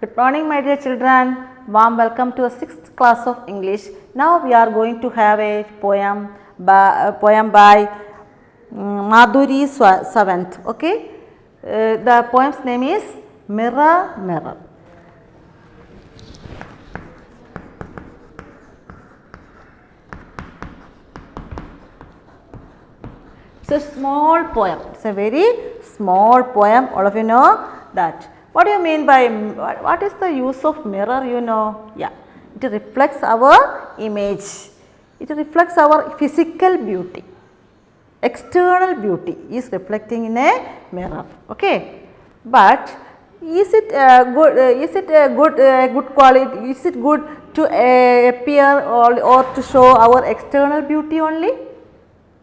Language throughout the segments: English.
Good morning, my dear children. Warm welcome to the 6th class of English. Now we are going to have a poem by Madhuri Sawant. Okay, the poem's name is Mirror, Mirror. It's a small poem. It's a very small poem. All of you know that. What do you mean by, what is the use of mirror, you know? Yeah, it reflects our image. It reflects our physical beauty. External beauty is reflecting in a mirror. Okay, but is it good? Is it a good quality? Is it good to appear or to show our external beauty only?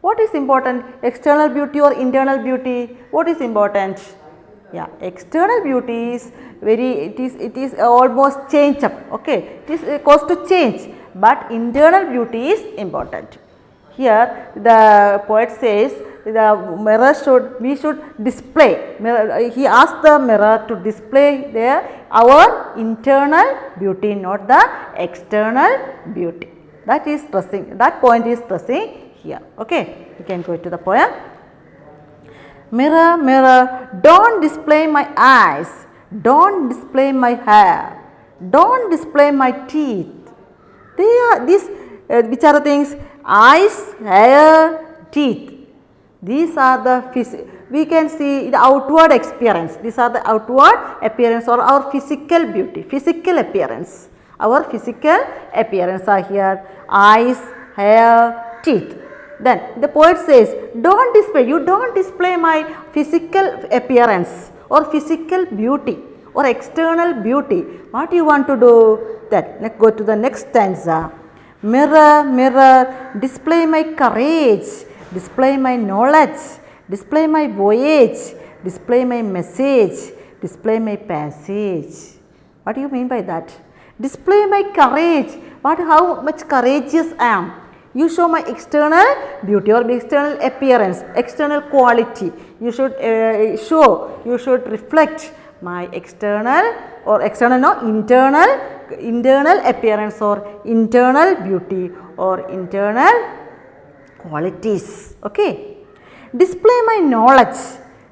What is important, external beauty or internal beauty? What is important? Yeah, external beauty is it is almost change up. Okay, it is caused to change, but internal beauty is important. Here the poet says the mirror we should display. He asked the mirror to display our internal beauty, not the external beauty. That is stressing. That point is stressing here. Okay, you can go to the poem. Mirror, mirror, don't display my eyes, don't display my hair, don't display my teeth. They are these which are the things? Eyes, hair, teeth. These are the we can see the outward appearance. These are the outward appearance or our physical beauty, physical appearance. Our physical appearance are here: eyes, hair, teeth. Then the poet says, don't display, you don't display my physical appearance or physical beauty or external beauty. What do you want to do? Then let's go to the next stanza. Mirror, mirror, display my courage, display my knowledge, display my voyage, display my message, display my passage. What do you mean by that? Display my courage. How much courageous I am. You show my external beauty or external appearance, external quality. You should show, you should reflect my external or internal appearance or internal beauty or internal qualities. Okay. Display my knowledge,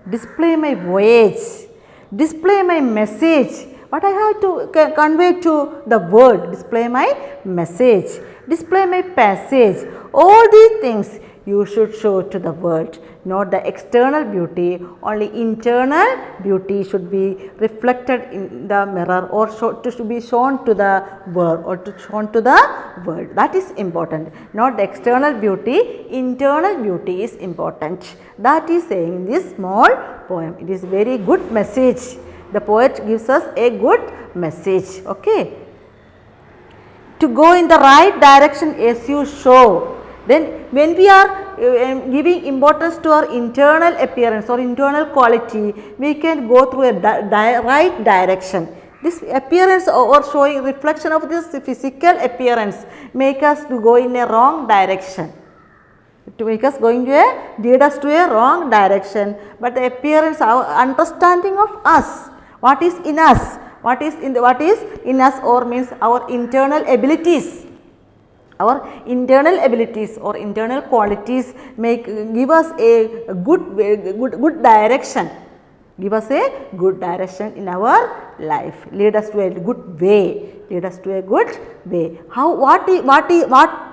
display my voyage, display my message. What I have to convey to the world, display my message, display my passage. All these things you should show to the world, not the external beauty. Only internal beauty should be reflected in the mirror or should be shown to the world or shown to the world. That is important. Not the external beauty, internal beauty is important. That is saying in this small poem. It is very good message. The poet gives us a good message. Okay. To go in the right direction as you show. Then when we are giving importance to our internal appearance or internal quality, we can go through a right direction. This appearance or showing reflection of this physical appearance make us to go in a wrong direction. To make us lead us to a wrong direction. But the appearance, our understanding of us, what is in us, what is in us or means our internal abilities. Our internal abilities or internal qualities give us a good direction. Give us a good direction in our life. Lead us to a good way. Lead us to a good way. What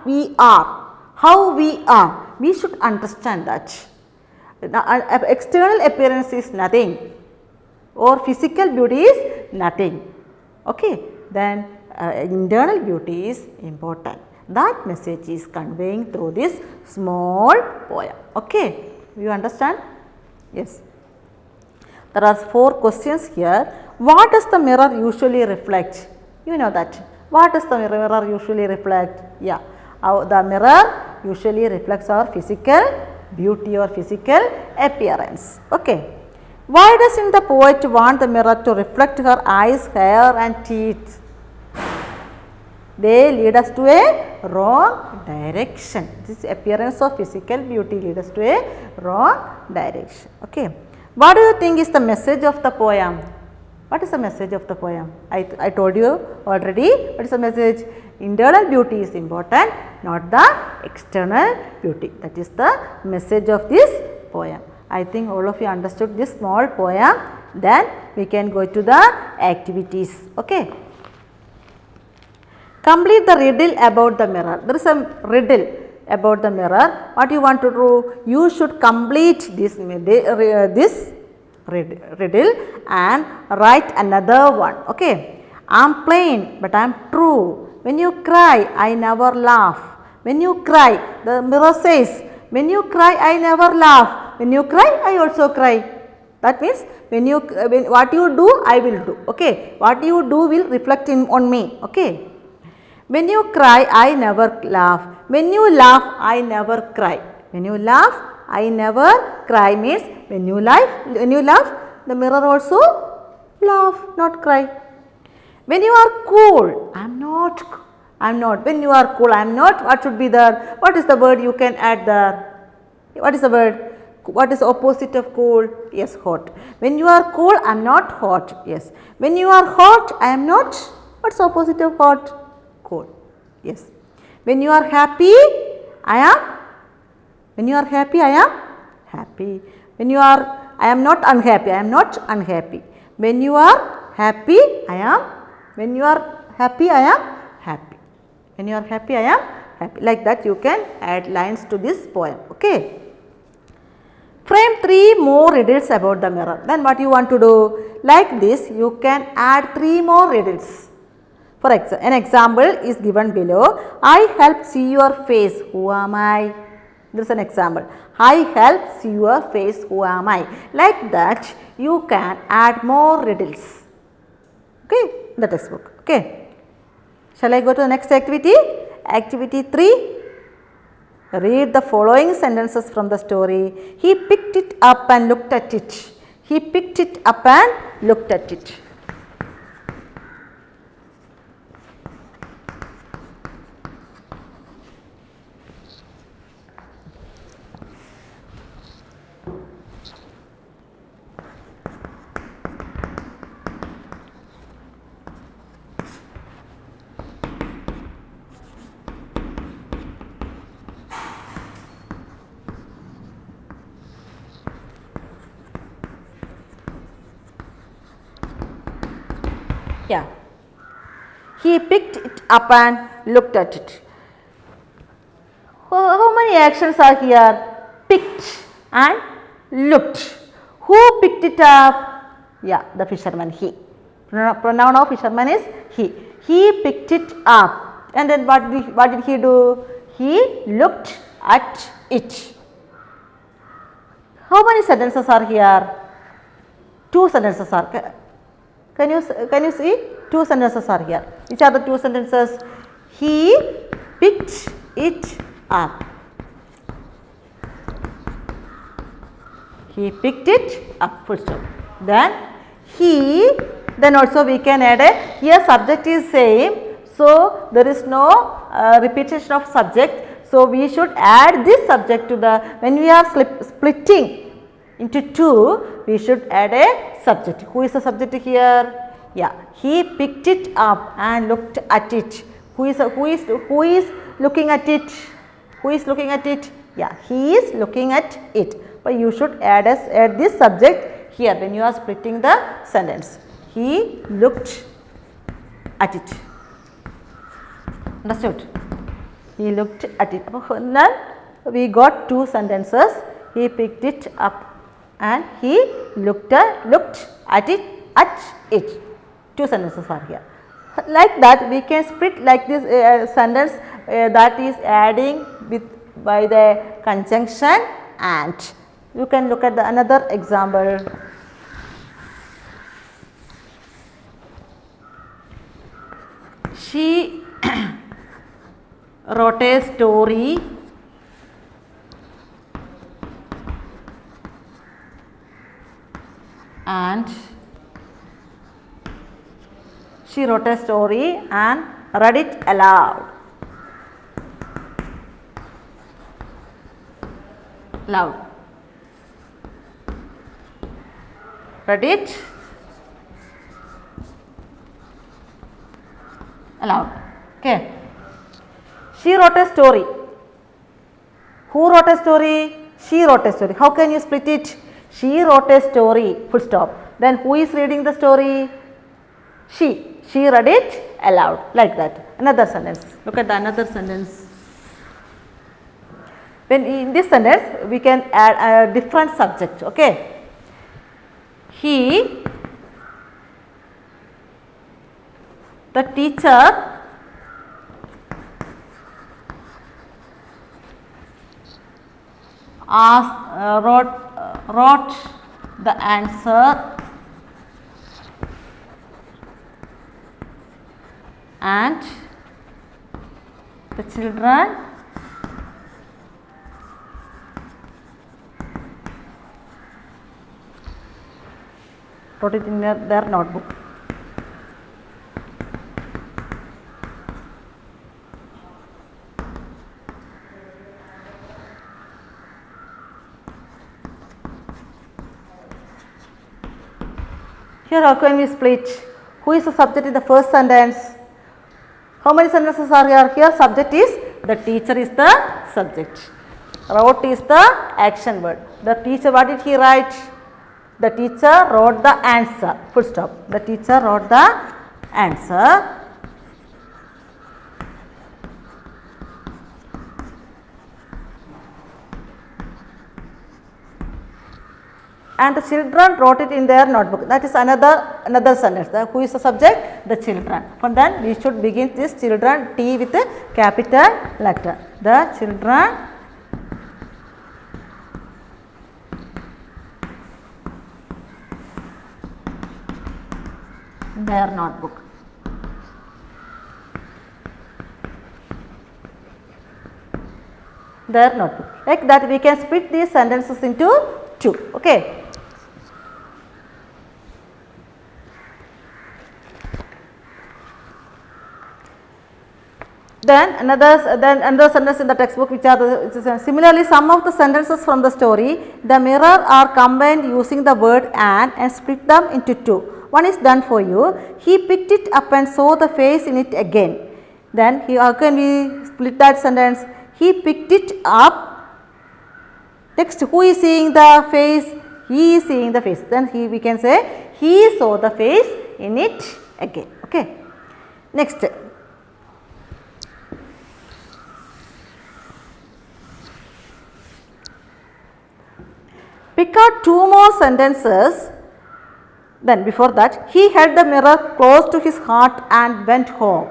we are, how we are, we should understand that. External appearance is nothing or physical beauty is nothing. Okay, then internal beauty is important. That message is conveying through this small poem. Okay, you understand? Yes. There are 4 questions here. What does the mirror usually reflect? You know that. What does the mirror usually reflect? Yeah, the mirror usually reflects our physical beauty or physical appearance. Okay. Why doesn't the poet want the mirror to reflect her eyes, hair and teeth? They lead us to a wrong direction. This appearance of physical beauty leads us to a wrong direction. Okay. What do you think is the message of the poem? What is the message of the poem? I told you already. What is the message? Internal beauty is important, not the external beauty. That is the message of this poem. I think all of you understood this small poem. Then we can go to the activities. Okay. Complete the riddle about the mirror. There is a riddle about the mirror. What you want to do? You should complete this riddle and write another one. Okay. I am plain but I am true. When you cry, I never laugh. When you cry, the mirror says, when you cry, I never laugh. When you cry, I also cry. That means what you do, I will do. Okay. What you do will reflect on me. Okay. When you cry, I never laugh. When you laugh, I never cry. When you laugh, I never cry means when you laugh, the mirror also laugh, not cry. When you are cool, I am not. When you are cool, I am not. What should be there? What is the word you can add there? What is the word? What is the opposite of cool? Yes, hot. When you are cool, I am not hot. Yes. When you are hot, I am not. What is the opposite of hot? Cool. Yes. When you are happy, I am. When you are happy, I am happy. I am not unhappy. I am not unhappy. When you are happy, I am. When you are happy, I am happy. When you are happy, I am happy. Like that you can add lines to this poem. Okay. Frame 3 more riddles about the mirror. Then what you want to do? Like this you can add 3 more riddles. For example, an example is given below. I help see your face. Who am I? This is an example. I help see your face. Who am I? Like that you can add more riddles. Okay, the textbook. Okay. Shall I go to the next activity? Activity 3. Read the following sentences from the story. He picked it up and looked at it. He picked it up and looked at it. Yeah. He picked it up and looked at it. How many actions are here? Picked and looked. Who picked it up? Yeah, the fisherman, he. Pronoun of fisherman is he. He picked it up. And then what did he do? He looked at it. How many sentences are here? 2 sentences are. Can you see? 2 sentences are here. Which are the 2 sentences? He picked it up. He picked it up. Full stop. Then also we can add a, here subject is same. So there is no repetition of subject. So we should add this subject to the, when we are splitting into 2, we should add a subject. Who is the subject here? Yeah, he picked it up and looked at it. Who is looking at it? Who is looking at it? Yeah, he is looking at it. But you should add this subject here when you are splitting the sentence. He looked at it. Understood? He looked at it. Then we got 2 sentences. He picked it up and he looked at it. 2 sentences are here. Like that we can split like this sentence that is adding by the conjunction and. You can look at another example. She wrote a story and read it aloud. Read it aloud. Okay. She wrote a story. Who wrote a story? She wrote a story. How can you split it? She wrote a story, full stop. Then who is reading the story? She. She read it aloud, like that. Another sentence. Look at the another sentence. When in this sentence, we can add a different subject. Okay. The teacher wrote the answer and the children wrote it in their notebook. Here how can we split? Who is the subject in the first sentence? How many sentences are here? Here subject is, the teacher is the subject. Wrote is the action word. The teacher, what did he write? The teacher wrote the answer. Full stop. The teacher wrote the answer. And the children wrote it in their notebook. That is another sentence. Who is the subject? The children. From then we should begin this children T with a capital letter. The children their notebook. Their notebook. Like that we can split these sentences into two. Okay. Then another sentence in the textbook which are similarly some of the sentences from the story, the mirror are combined using the word and split them into two. One is done for you. He picked it up and saw the face in it again. Then how can we split that sentence? He picked it up. Next, who is seeing the face? He is seeing the face. Then we can say he saw the face in it again. Okay. Next. Pick out two more sentences. Then before that, he held the mirror close to his heart and went home.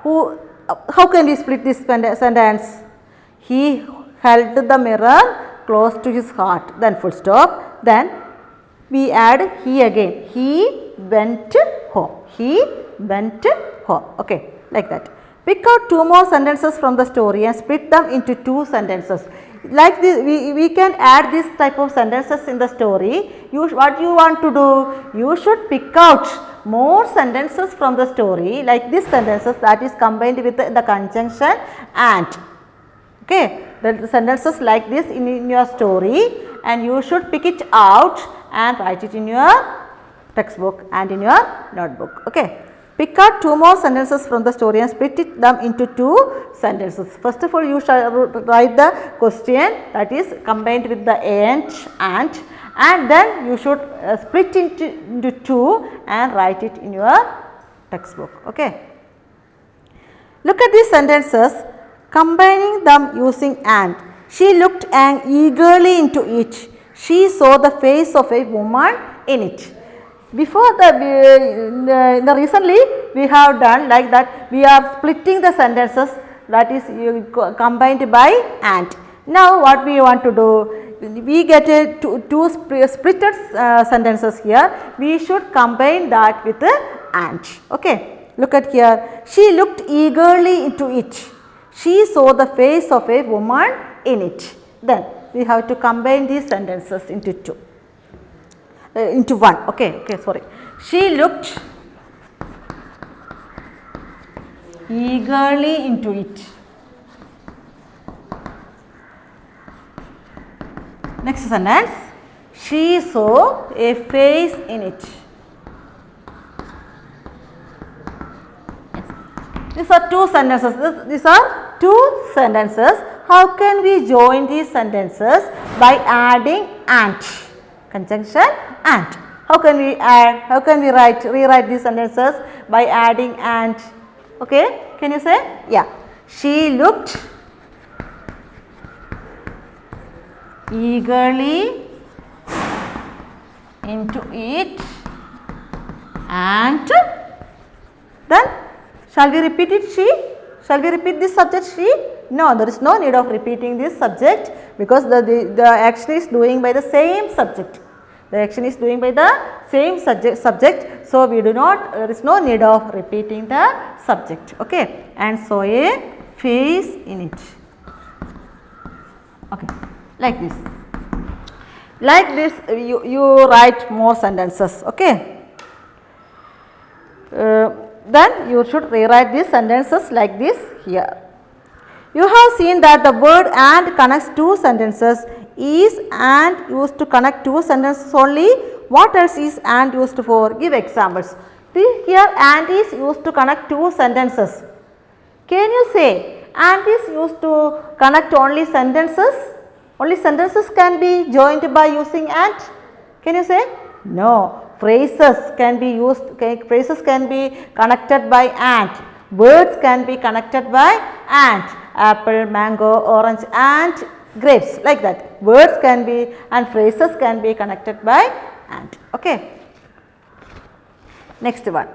How can we split this sentence? He held the mirror close to his heart. Then full stop. Then we add he again. He went home. He went home. Okay, like that. Pick out two more sentences from the story and split them into two sentences. Like this, we can add this type of sentences in the story. What you want to do? You should pick out more sentences from the story, like these sentences that is combined with the conjunction and. Okay, the sentences like this in your story, and you should pick it out and write it in your textbook and in your notebook. Okay. Pick out two more sentences from the story and split them into two sentences. First of all, you shall write the question, that is combined with the and then you should split into two and write it in your textbook. Okay. Look at these sentences, combining them using and. She looked eagerly into it. She saw the face of a woman in it. Before recently we have done like that, we are splitting the sentences, that is combined by and. Now what we want to do, we get two splitted sentences here, we should combine that with and. Okay, look at here, she looked eagerly into it. She saw the face of a woman in it. Then we have to combine these sentences into two. Into one. Okay, sorry. She looked eagerly into it. Next sentence. She saw a face in it. Yes. These are two sentences. These are two sentences. How can we join these sentences? By adding and. Conjunction and. How can we add? How can we rewrite these sentences? By adding and. Okay, can you say? Yeah. She looked eagerly into it and then shall we repeat it? Shall we repeat this subject she? No, there is no need of repeating this subject because the action is doing by the same subject. The action is doing by the same subject. So, we do not, there is no need of repeating the subject. Okay. And saw a face in it. Okay. Like this. Like this, you write more sentences. Okay. Then you should rewrite these sentences like this here. You have seen that the word and connects two sentences. Is and used to connect two sentences only? What else is and used for? Give examples. Here and is used to connect two sentences. Can you say and is used to connect only sentences? Only sentences can be joined by using and? Can you say? No. Phrases can be used, phrases can be connected by and. Words can be connected by and. Apple, mango, orange and grapes, like that. Words can be and phrases can be connected by and. Okay. Next one.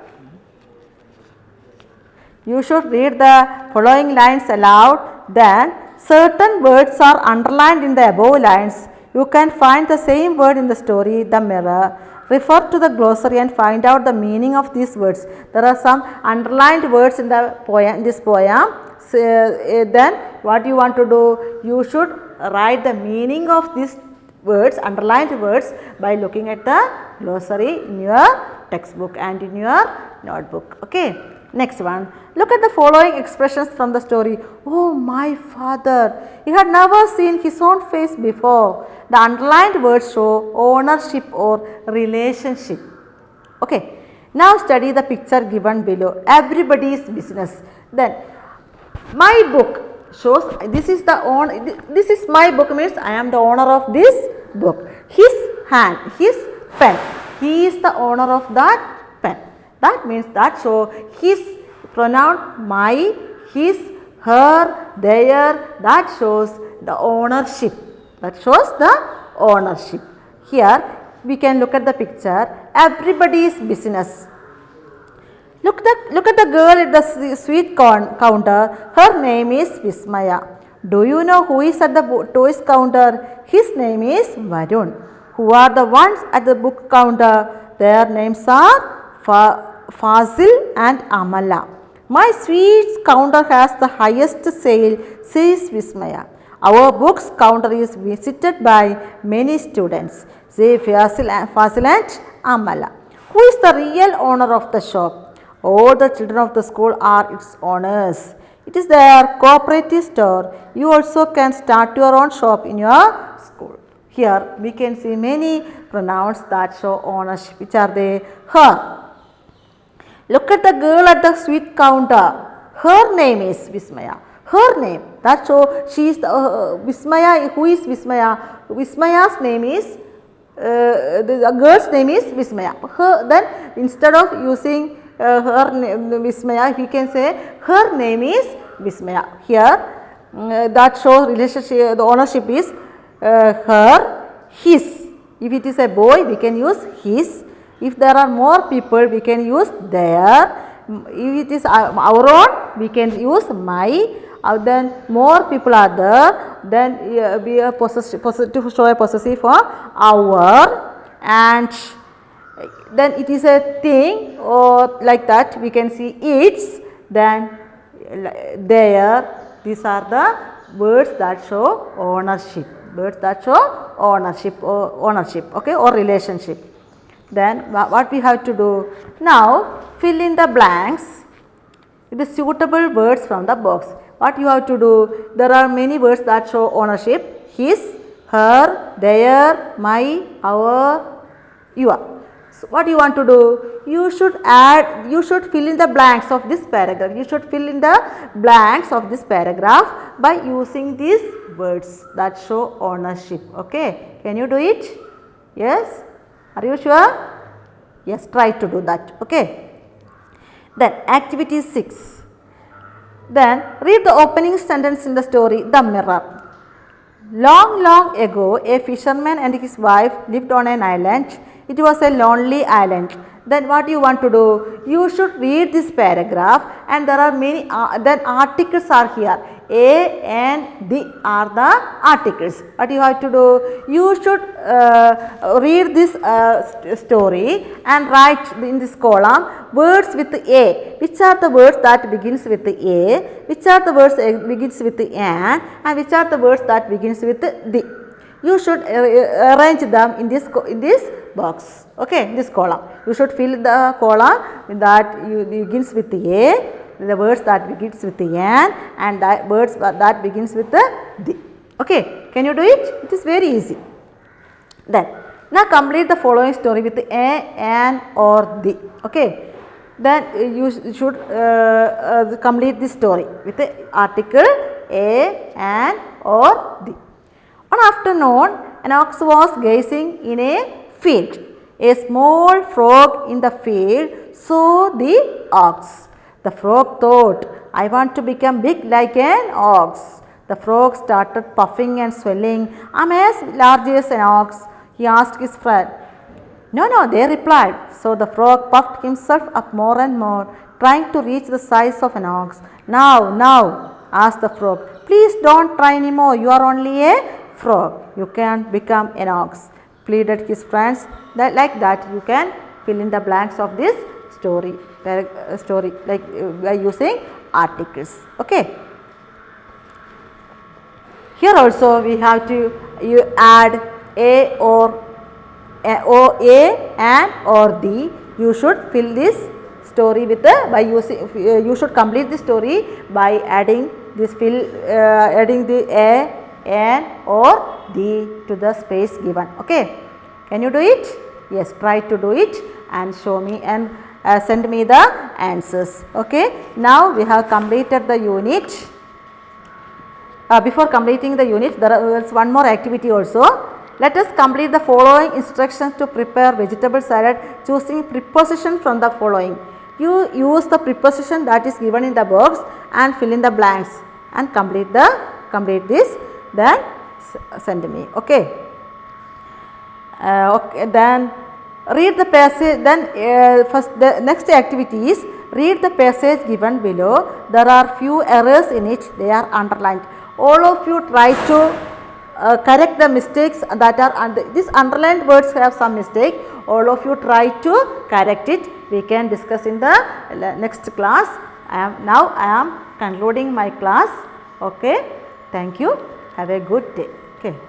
You should read the following lines aloud. Then certain words are underlined in the above lines. You can find the same word in the story, The Mirror. Refer to the glossary and find out the meaning of these words. There are some underlined words in the poem, this poem. So, then what you want to do? You should write the meaning of these words, underlined words, by looking at the glossary in your textbook and in your notebook. Okay. Next one. Look at the following expressions from the story. Oh, my father. He had never seen his own face before. The underlined words show ownership or relationship. Okay. Now study the picture given below. Everybody's business. Then my book shows this is the owner. This is my book means I am the owner of this book. His hand, his pen. He is the owner of that pen. That means that show his pronoun my, his, her, their, that shows the ownership. That shows the ownership. Here we can look at the picture. Everybody's business. Look at the girl at the sweet counter. Her name is Vismaya. Do you know who is at the toys counter? His name is Varun. Who are the ones at the book counter? Their names are Fazil and Amala. My sweets counter has the highest sale, says Vismaya. Our books counter is visited by many students, say Fazil and Amala. Who is the real owner of the shop? All the children of the school are its owners. It is their cooperative store. You also can start your own shop in your school. Here we can see many pronouns that show ownership. Which are they? Her. Look at the girl at the sweet counter. Her name is Vismaya. Her name. That shows she is the Vismaya. Who is Vismaya? Vismaya's name is the girl's name is Vismaya. Her, then instead of using her name Vismaya, we can say her name is Vismaya. Here that shows relationship. The ownership is her, his. If it is a boy, we can use his. If there are more people, we can use their. If it is our own, we can use my. Then more people are there. Then we are to show a possessive form our, and then it is a thing or like that. We can see its. Then their. These are the words that show ownership. Words that show ownership or okay, or relationship. Then what we have to do? Now fill in the blanks with the suitable words from the box. What you have to do? There are many words that show ownership. His, her, their, my, our, your. So what you want to do? You should fill in the blanks of this paragraph. You should fill in the blanks of this paragraph by using these words that show ownership. Okay. Can you do it? Yes? Are you sure? Yes, try to do that. Okay. Then activity 6. Then read the opening sentence in the story The Mirror. Long, long ago, a fisherman and his wife lived on an island. It was a lonely island. Then what you want to do? You should read this paragraph, and there are many then articles are here. A and the are the articles. What you have to do? You should read this story and write in this column words with A. Which are the words that begins with A? Which are the words begins with an? And which are the words that begins with the? You should arrange them in this box. Okay, this column. You should fill the column that begins with A, the words that begins with an, and the words that begins with the. Okay, can you do it? It is very easy. Then, now complete the following story with a, an, or the. Okay, then you should complete this story with the article a, an, or the. One afternoon, an ox was gazing in a field. A small frog in the field saw the ox. The frog thought, I want to become big like an ox. The frog started puffing and swelling. Am I as large as an ox? He asked his friend. No, they replied. So the frog puffed himself up more and more, trying to reach the size of an ox. Now, asked the frog, please don't try anymore. You are only a frog. You can't become an ox, pleaded his friends. Like that you can fill in the blanks of this story like by using articles. Okay. Here also we have to add a or a, an, or the. You should fill this story with by using. You should complete the story by adding this adding the a, an, or the to the space given. Okay. Can you do it? Yes, try to do it and show me and send me the answers. Okay. Now we have completed the unit. Before completing the unit, there is one more activity also. Let us complete the following instructions to prepare vegetable salad, choosing preposition from the following. You use the preposition that is given in the box and fill in the blanks and complete this. Then send me. Okay. Okay. Then read the passage. Then first the next activity is read the passage given below. There are few errors in it. They are underlined. All of you try to correct the mistakes that are under these underlined words have some mistake. All of you try to correct it. We can discuss in the next class. Now I am concluding my class. Okay. Thank you. Have a good day. Okay.